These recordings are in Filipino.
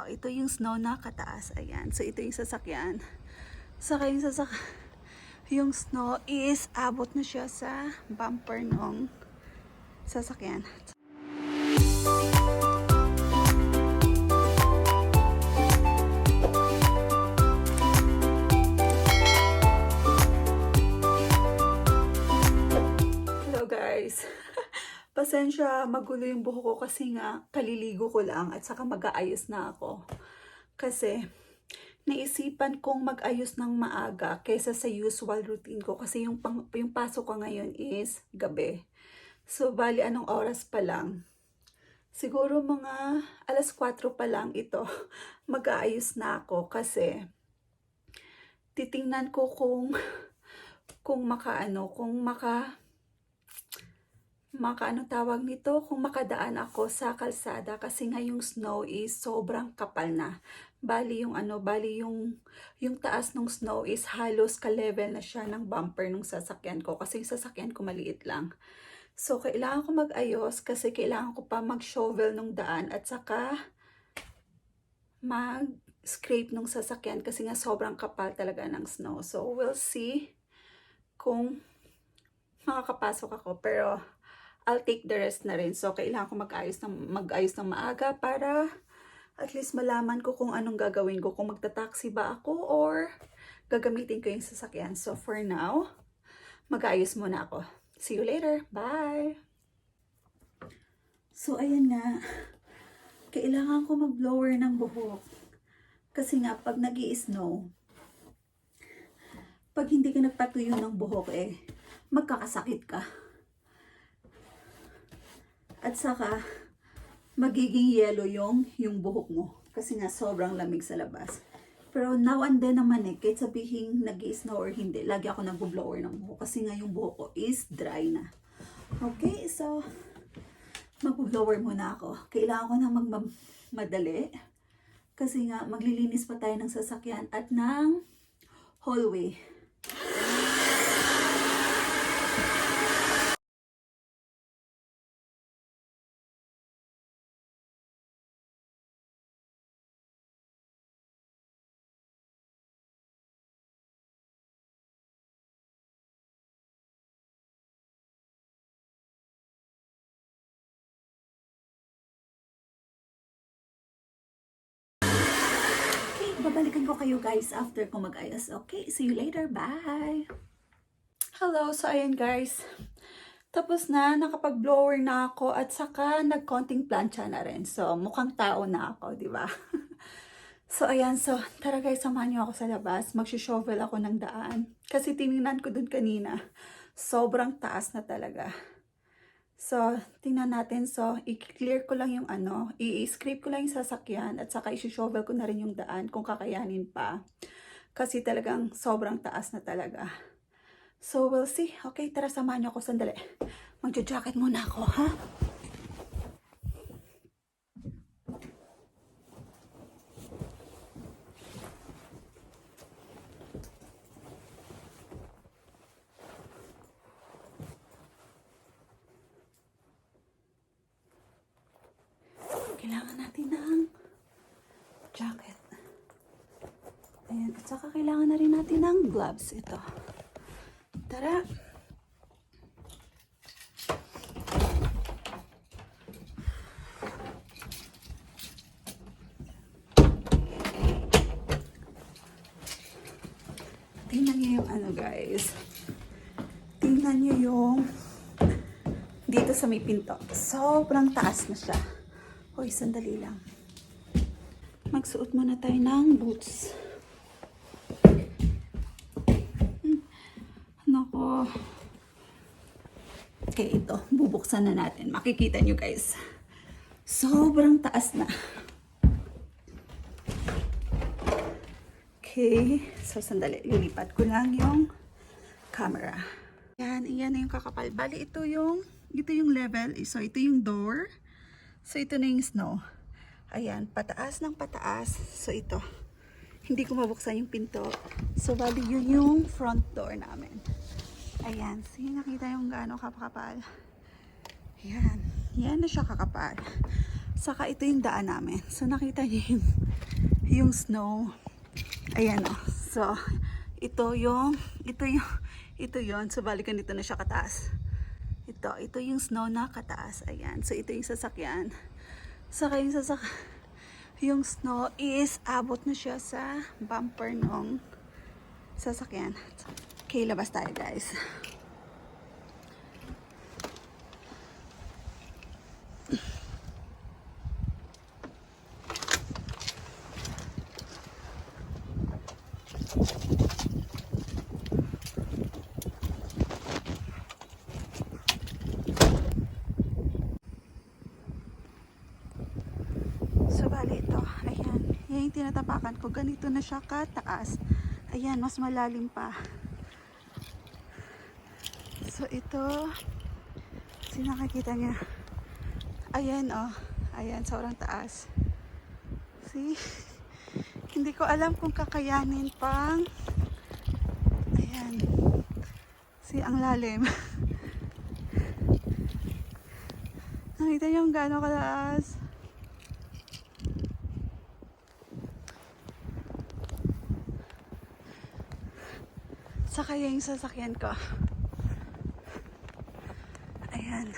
Ito yung snow na kataas. Ayan. So, ito yung sasakyan. Saka yung snow is abot na siya sa bumper ng sasakyan. Hello guys. Pasensya, magulo yung buhok ko kasi nga kaliligo ko lang at saka mag-aayos na ako. Kasi naisipan kong mag-ayos ng maaga kaysa sa usual routine ko kasi yung pasok ko ngayon is gabi. So, bali anong oras pa lang? Siguro mga alas 4 pa lang ito. Mag-aayos na ako kasi titingnan ko kung tawag nito, kung makadaan ako sa kalsada kasi nga yung snow is sobrang kapal na. Bali yung taas ng snow is halos ka-level na siya ng bumper ng sasakyan ko kasi yung sasakyan ko maliit lang. So kailangan ko mag-ayos kasi kailangan ko pa mag-shovel ng daan at saka mag-scrape ng sasakyan kasi nga sobrang kapal talaga ng snow. So we'll see kung makakapasok ako, pero I'll take the rest na rin. So, kailangan ko mag-ayos ng maaga para at least malaman ko kung anong gagawin ko. Kung magta-taxi ba ako or gagamitin ko yung sasakyan. So, for now, mag-ayos muna ako. See you later. Bye! So, ayan nga. Kailangan ko mag-blower ng buhok. Kasi nga, pag nag-i-snow, pag hindi ka nagpatuyo ng buhok magkakasakit ka. At saka, magiging yellow yung buhok mo. Kasi nga, sobrang lamig sa labas. Pero now and then naman kahit sabihin nag-i-snow or hindi, lagi ako nag-blower ng buhok. Kasi nga, yung buhok ko is dry na. Okay, so, mag-blower muna ako. Kailangan ko na madali. Kasi nga, maglilinis pa tayo ng sasakyan at ng hallway. Babalikan ko kayo guys after ko mag-ayos. Okay, see you later. Bye! Hello! So, ayan guys. Tapos na, nakapag-blower na ako at saka nagkonting plancha na rin. So, mukhang tao na ako, di ba? So, ayan. So, tara guys, samahan niyo ako sa labas. Mag-shovel ako ng daan. Kasi tinignan ko dun kanina. Sobrang taas na talaga. So, tingnan natin. So, i-clear ko lang yung i-scrape ko lang yung sasakyan at saka i-shovel ko na rin yung daan kung kakayanin pa. Kasi talagang sobrang taas na talaga. So, we'll see. Okay, tara samahan niyo ako sandali. Magja-jacket muna ako, ha? Kailangan natin ng jacket. Ayan. At saka kailangan na rin natin ng gloves. Ito. Tara. Tingnan niyo yung guys. Tingnan niyo yung dito sa may pinto. Sobrang taas na siya. Hoy, sandali lang. Magsuot muna tayo ng boots. Nako. Okay, ito. Bubuksan na natin. Makikita nyo guys. Sobrang taas na. Okay. So, sandali. Lilipat ko lang yung camera. Yan. Yan na yung kakapal. Bali, ito yung level. So, ito yung door. So, ito na yung snow. Ayan, pataas ng pataas. So, ito. Hindi ko mabuksan yung pinto. So, bali yun yung front door namin. Ayan. So, nakita yung gaano kapakapal. Ayan. Yan na siya kakapal. Saka ito yung daan namin. So nakita niyo yung snow. Ayan o. So ito yung so balikan dito na siya kataas. Ito yung snow na kataas. Ayan. So ito yung sasakyan. Saka yung snow is abot na siya sa bumper ng sasakyan. Okay, labas tayo guys. So, bali ito. Ayan. Yan yung tinatapakan ko. Ganito na siya kataas. Ayan, mas malalim pa. So, ito. Nakikita niya. Ayan, oh. Ayan, sobrang taas. See? Hindi ko alam kung kakayanin pang. Ayan. See, ang lalim. Nakita niyo yung gaano kataas. Saka yung sasakyan ko. Ayan.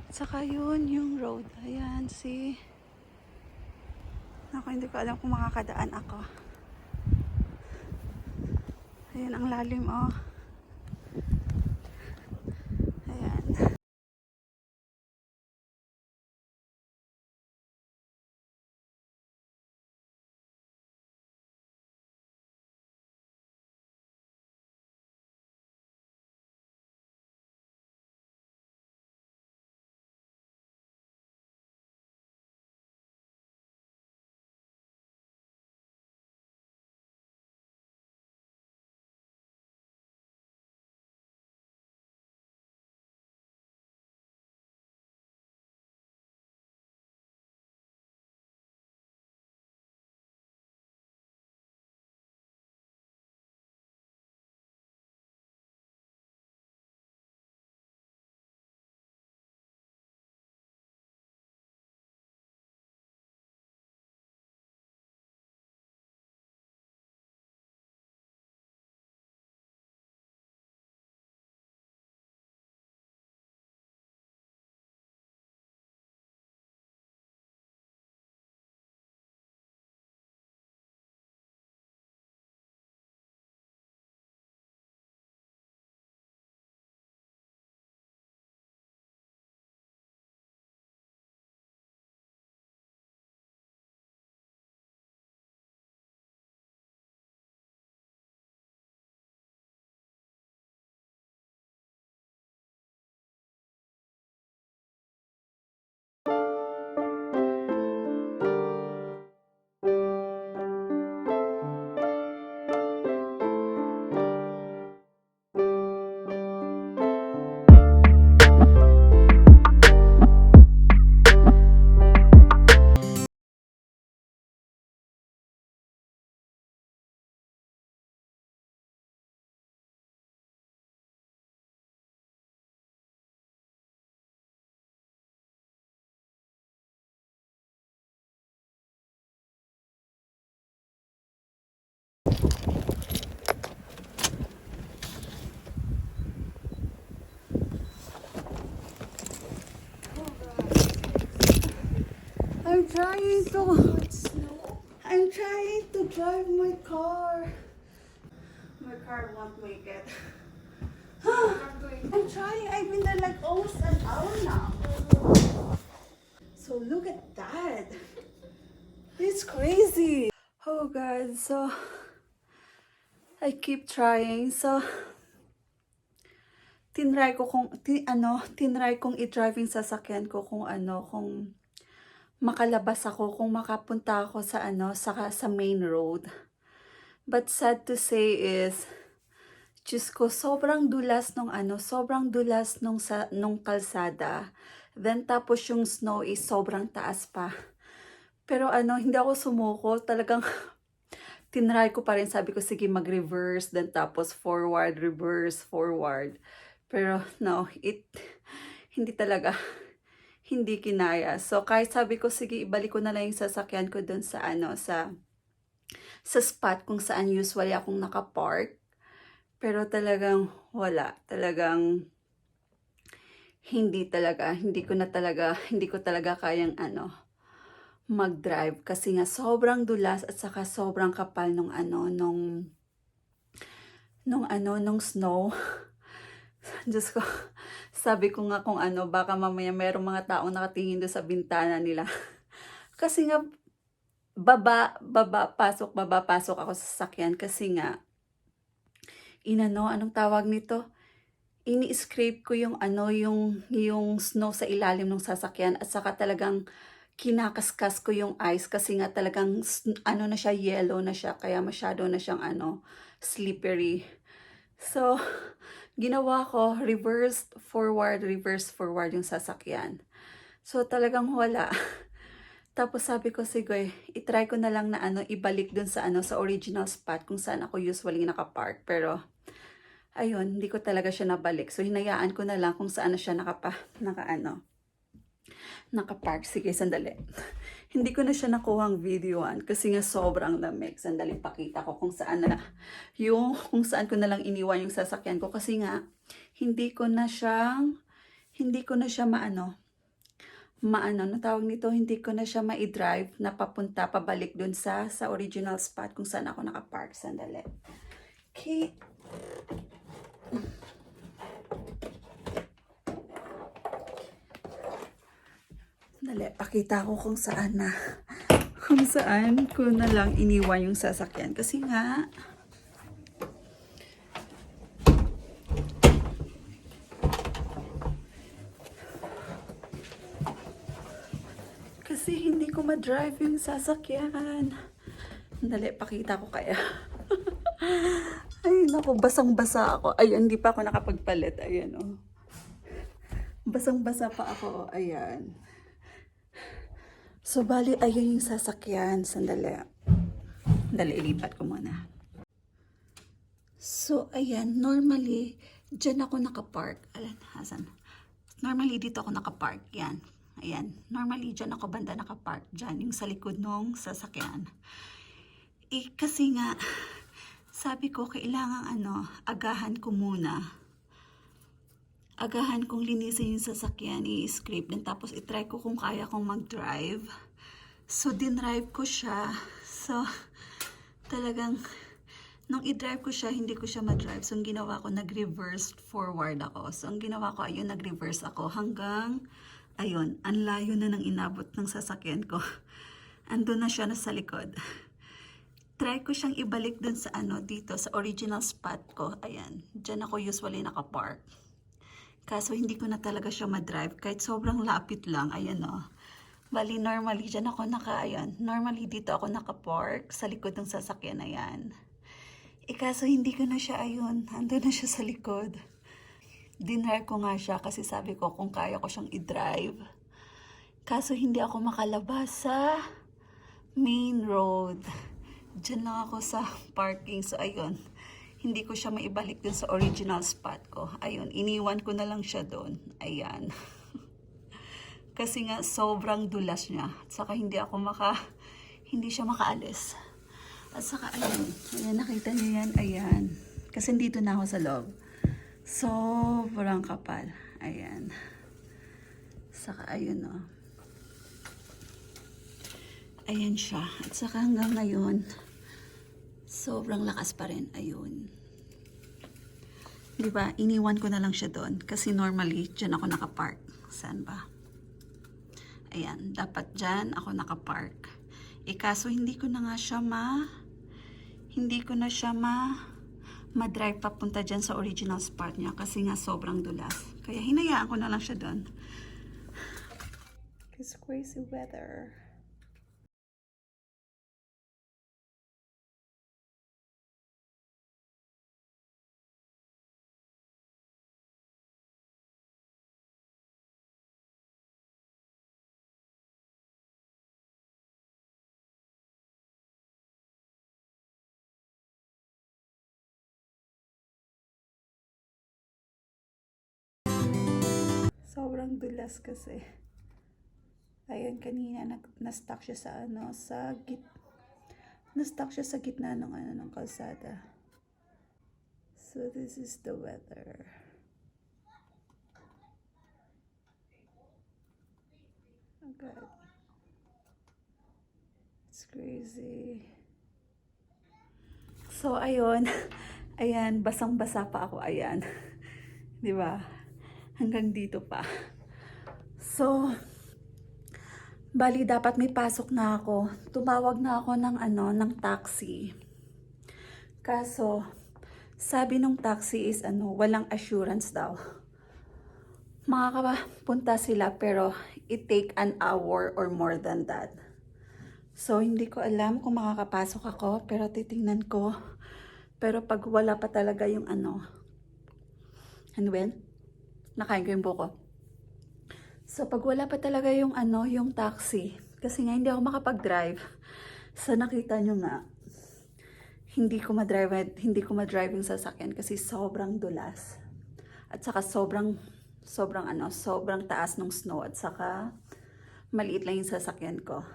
Saka yun yung road. Ayan, see. Ako, hindi ko alam kung makakadaan ako. Ayan, ang lalim, oh. Ayan. I'm trying to drive my car. My car won't make it. I'm trying. I've been there like almost an hour now. So look at that. It's crazy. Oh God. So I keep trying. So tinry kong i-drive yung sasakyan ko kung makalabas ako, kung makapunta ako sa sa main road. But sad to say is, Diyos ko, sobrang dulas nung kalsada. Then tapos yung snow is sobrang taas pa. Pero hindi ako sumuko, talagang tinry ko pa rin, sabi ko sige mag-reverse, then tapos forward, reverse, forward. Pero no, hindi hindi kinaya. So, kahit sabi ko, sige, ibalik ko na lang yung sasakyan ko dun sa sa spot kung saan usually akong nakapark. Pero talagang wala. Talagang hindi ko talaga kayang mag-drive. Kasi nga sobrang dulas at saka sobrang kapal nung snow. Diyos ko, sabi ko nga kung baka mamaya merong mga taong nakatingin doon sa bintana nila. Kasi nga, baba, pasok ako sa sasakyan kasi nga, anong tawag nito? Ini-scrape ko yung snow sa ilalim ng sasakyan at saka talagang kinakaskas ko yung ice kasi nga talagang na siya, yellow na siya, kaya masyado na siyang slippery. So, ginawa ko, reverse forward yung sasakyan. So, talagang wala. Tapos sabi ko, sige, itry ko na lang na ibalik dun sa sa original spot kung saan ako usually nakapark. Pero, ayun, hindi ko talaga siya nabalik. So, hinayaan ko na lang kung saan na siya nakapark. Sige, sandali. Hindi ko na siya nakuhang videoan kasi nga sobrang lamig. Sandali, pakita ko kung saan ko na lang iniwan yung sasakyan ko kasi nga hindi ko na siya tawag nito, hindi ko na siya ma-drive na pabalik dun sa original spot kung saan ako nakapark. Sandali. Okay. Dali, pakita ko kung saan ko na lang iniwan yung sasakyan. Kasi nga, hindi ko ma-drive yung sasakyan. Dali, pakita ko kaya. Ay, naku, basang-basa ako. Ayun, hindi pa ako nakapagpalit. Ayan, oh. Basang-basa pa ako. Ayan. So, bali, ayun yung sasakyan. Sandali. Dali, ilipat ko muna. So, ayan. Normally, dyan ako nakapark. Alan, Hasan. Normally, dito ako nakapark. Yan. Ayan. Normally, dyan ako banda nakapark. Dyan, yung sa likod nung sasakyan. Kasi nga, sabi ko, kailangan agahan ko muna. Agahan kong linisin yung sasakyan, i-scrape din. Tapos, itry ko kung kaya kong mag-drive. So, dinrive ko siya. So, talagang, nung i-drive ko siya, hindi ko siya ma-drive. So, ang ginawa ko, nag-reverse forward ako. So, ang ginawa ko, ayun, nag-reverse ako hanggang, ayun, ang layo na nang inabot ng sasakyan ko. Andun na siya nasa likod. Try ko siyang ibalik dun sa dito, sa original spot ko. Ayan, dyan ako usually nakapark. Kaso hindi ko na talaga siya ma-drive kahit sobrang lapit lang. Ayan o. Bali, normally dyan ako normally dito ako nakapark sa likod ng sasakyan na yan. Kaso hindi ko na siya, ando na siya sa likod. Dinrive ko nga siya kasi sabi ko kung kaya ko siyang i-drive. Kaso hindi ako makalabas sa main road. Diyan lang ako sa parking. So, ayun. Hindi ko siya maibalik dun sa original spot ko. Ayun. Iniwan ko na lang siya doon. Ayan. Kasi nga, sobrang dulas niya. At saka hindi siya makaalis. At saka, ayun. Ayan, nakita niyo yan. Ayan. Kasi dito na ako sa loob. Sobrang kapal. Ayan. Saka, ayun o. Ayan siya. At saka hanggang ngayon, sobrang lakas pa rin. Ayun. Diba? Iniwan ko na lang siya doon. Kasi normally, dyan ako nakapark. Saan ba? Ayan. Dapat dyan ako nakapark. Kaso hindi ko na siya ma-drive papunta dyan sa original spot niya. Kasi nga sobrang dulas. Kaya hinayaan ko na lang siya doon. It's crazy weather. Sobrang dulas kasi. Ayun, kanina na-stuck siya sa ano, na-stuck siya sa gitna ng ano, ng kalsada. So this is the weather. Oh God. It's crazy. So ayun, ayan, basang-basa pa ako, ayan. 'Di ba? Hanggang dito pa. So, bali dapat may pasok na ako. Tumawag na ako ng ano, ng taxi. Kaso, sabi nung taxi is ano, walang assurance daw. Makakapunta sila pero it take an hour or more than that. So, hindi ko alam kung makakapasok ako pero titingnan ko. Pero pag wala pa talaga yung ano, ano ba yan? Nakain ko yung buko. So, pag wala pa talaga yung ano, yung taxi, kasi nga hindi ako makapag-drive. So, nakita nyo nga, hindi ko ma-drive yung sasakyan kasi sobrang dulas. At saka sobrang taas ng snow at saka maliit lang yung sasakyan ko.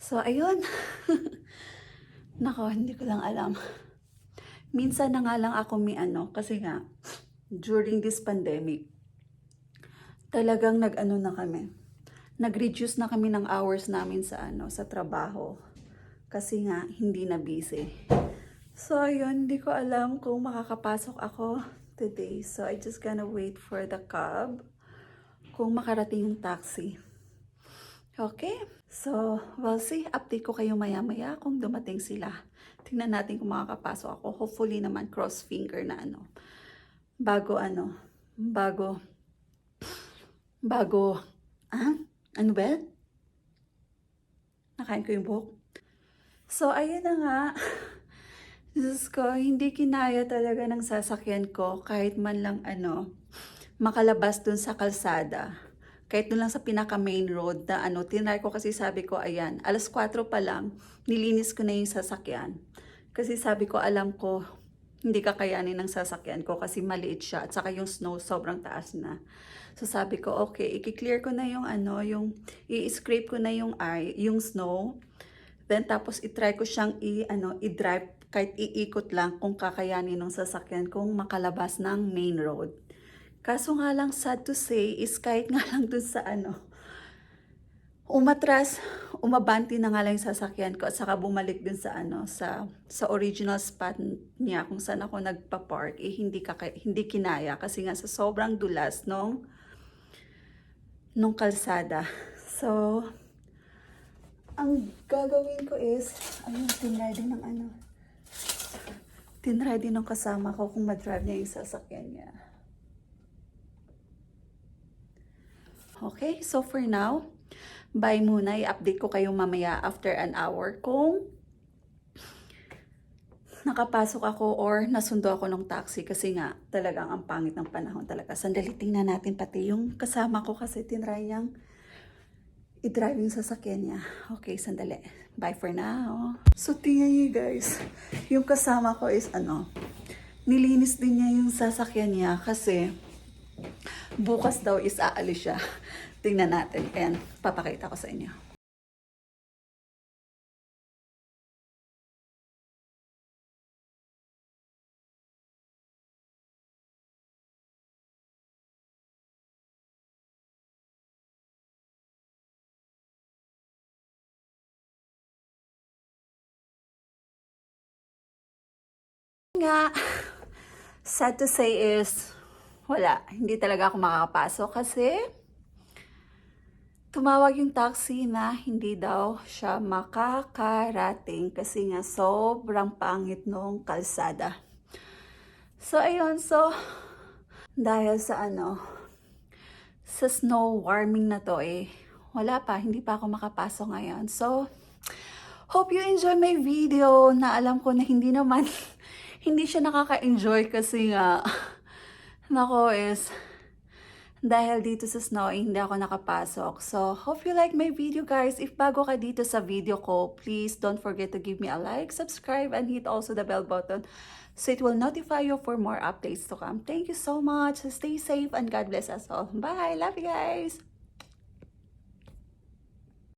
So, ayun. Nako, hindi ko lang alam. Minsan na nga lang ako may ano, kasi nga, during this pandemic, talagang nag-reduce na kami ng hours namin sa ano, sa trabaho. Kasi nga, hindi na busy. So, ayun, hindi ko alam kung makakapasok ako today. So, I just gonna wait for the cab kung makarating yung taxi. Okay? So, we'll see. Update ko kayo maya-maya kung dumating sila. Tingnan natin kung makakapasok ako. Hopefully naman, cross finger na ano. Bago, ano ba? Nakain ko yung buhok. So, ayun na nga. Diyos ko, hindi kinaya talaga ng sasakyan ko kahit man lang ano, makalabas dun sa kalsada. Kahit dun lang sa pinaka main road na ano, tinry ko kasi sabi ko, ayan, 4:00 pa lang, nilinis ko na yung sasakyan. Kasi sabi ko, alam ko, hindi kakayanin ng sasakyan ko kasi maliit siya at saka yung snow sobrang taas na. So sabi ko, okay, i-clear ko na yung ano, yung i-scrape ko na yung snow. Then tapos i-try ko siyang i-drive kahit iikot lang kung kakayanin ng sasakyan kung makalabas ng main road. Kaso nga lang sad to say is kahit nga lang dun sa ano, umabanti na nga lang yung sasakyan ko at saka bumalik dun sa ano, sa original spot niya kung saan ako nagpa-park, hindi kinaya kasi nga sa sobrang dulas nung kalsada. So, ang gagawin ko is, ayun, tinry din ng kasama ko kung ma-drive niya yung sasakyan niya. Okay, so for now, bye muna. I-update ko kayo mamaya after an hour kung nakapasok ako or nasundo ako ng taxi kasi nga talagang ang pangit ng panahon talaga. Sandali, tingnan natin pati yung kasama ko kasi tinry niyang i-drive yung sasakyan niya. Okay, sandali. Bye for now. So, tingnan niyo guys. Yung kasama ko is nilinis din niya yung sasakyan niya kasi bukas daw is aalis siya. Tingnan natin. Ayan, papakita ko sa inyo. Nga, sad to say is, wala, hindi talaga ako makakapasok kasi tumawag yung taxi na hindi daw siya makakarating kasi nga sobrang pangit nung kalsada. So, ayun, dahil sa sa snow warming na to wala pa, hindi pa ako makapasok ngayon. So, hope you enjoy my video na alam ko na hindi naman hindi siya nakaka-enjoy kasi nga, nako is, dahil dito sa snow, hindi ako nakapasok. So, hope you like my video guys. If bago ka dito sa video ko, please don't forget to give me a like, subscribe, and hit also the bell button so it will notify you for more updates to come. Thank you so much. Stay safe and God bless us all. Bye. Love you guys.